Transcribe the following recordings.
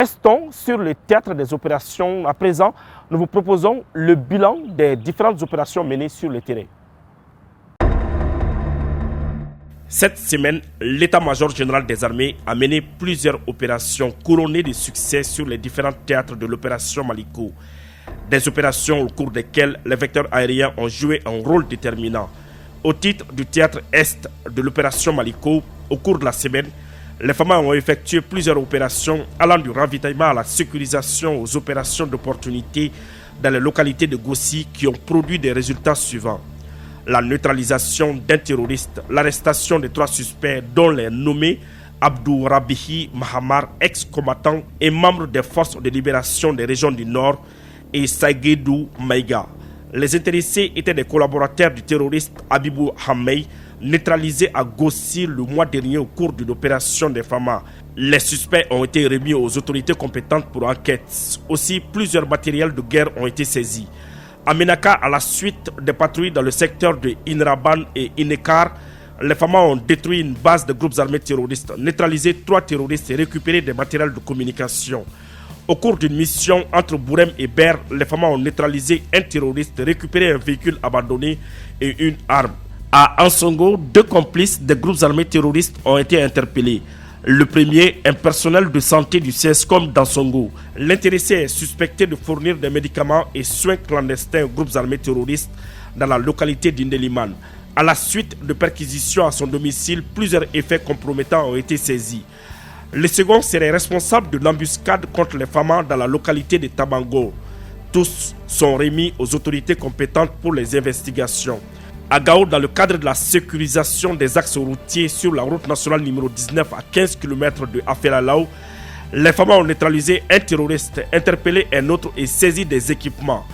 Restons sur le théâtre des opérations. À présent, nous vous proposons le bilan des différentes opérations menées sur le terrain. Cette semaine, l'état-major général des armées a mené plusieurs opérations couronnées de succès sur les différents théâtres de l'opération Maliko. Des opérations au cours desquelles les vecteurs aériens ont joué un rôle déterminant. Au titre du théâtre Est de l'opération Maliko, au cours de la semaine, les FAMA ont effectué plusieurs opérations allant du ravitaillement à la sécurisation aux opérations d'opportunité dans les localités de Gossi qui ont produit des résultats suivants. La neutralisation d'un terroriste, l'arrestation de 3 suspects dont les nommés Abdou Rabihi Mahamar, ex-combattant et membre des forces de libération des régions du Nord, et Saïguedou Maïga. Les intéressés étaient des collaborateurs du terroriste Abibou Hamey, neutralisé à Gossi le mois dernier au cours d'une opération des FAMA. Les suspects ont été remis aux autorités compétentes pour enquête. Aussi, plusieurs matériels de guerre ont été saisis. À Menaka, à la suite des patrouilles dans le secteur de Inraban et Inekar, les FAMA ont détruit une base de groupes armés terroristes, neutralisé 3 terroristes et récupéré des matériels de communication. Au cours d'une mission entre Bourem et Ber, les FAMA ont neutralisé un terroriste, récupéré un véhicule abandonné et une arme. À Ansongo, 2 complices des groupes armés terroristes ont été interpellés. Le premier, un personnel de santé du CESCOM d'Ansongo. L'intéressé est suspecté de fournir des médicaments et soins clandestins aux groupes armés terroristes dans la localité d'Indeliman. À la suite de perquisitions à son domicile, plusieurs effets compromettants ont été saisis. Le second serait responsable de l'embuscade contre les FAMA dans la localité de Tabango. Tous sont remis aux autorités compétentes pour les investigations. À Gao, dans le cadre de la sécurisation des axes routiers sur la route nationale numéro 19 à 15 km de Afelalao, les FAMA ont neutralisé un terroriste, interpellé un autre et saisi des équipements.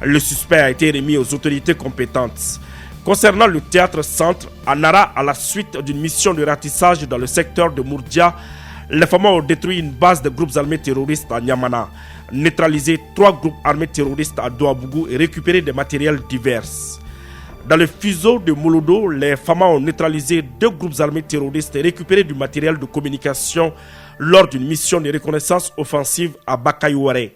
Le suspect a été remis aux autorités compétentes. Concernant le théâtre centre, à Nara, à la suite d'une mission de ratissage dans le secteur de Mourdia, les FAMA ont détruit une base de groupes armés terroristes à Niamana, neutralisé 3 groupes armés terroristes à Douabougou et récupéré des matériels divers. Dans le fuseau de Molodo, les FAMA ont neutralisé 2 groupes armés terroristes et récupéré du matériel de communication lors d'une mission de reconnaissance offensive à Bakayouare.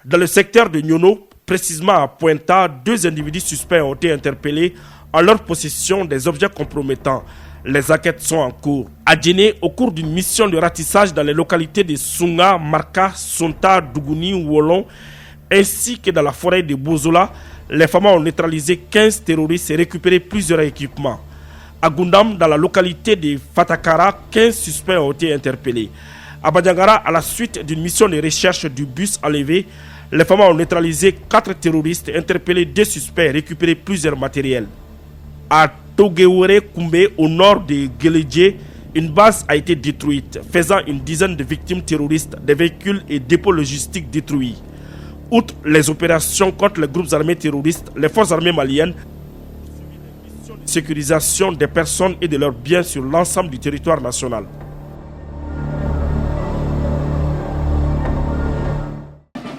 Dans le secteur de Nyono, précisément à Pointa, 2 individus suspects ont été interpellés en leur possession des objets compromettants. Les enquêtes sont en cours. À Djéné, au cours d'une mission de ratissage dans les localités de Sunga, Marka, Sonta, Dougouni, Wolon, ainsi que dans la forêt de Bozola, les FAMA ont neutralisé 15 terroristes et récupéré plusieurs équipements. À Gundam, dans la localité de Fatakara, 15 suspects ont été interpellés. À Badiangara, à la suite d'une mission de recherche du bus enlevé, les FAMA ont neutralisé 4 terroristes, interpellé 2 suspects et récupéré plusieurs matériels. À Togewere Koumbe, au nord de Geledje, une base a été détruite, faisant une dizaine de victimes terroristes, des véhicules et dépôts logistiques détruits. Outre les opérations contre les groupes armés terroristes, les forces armées maliennes ont poursuivi des missions de sécurisation des personnes et de leurs biens sur l'ensemble du territoire national.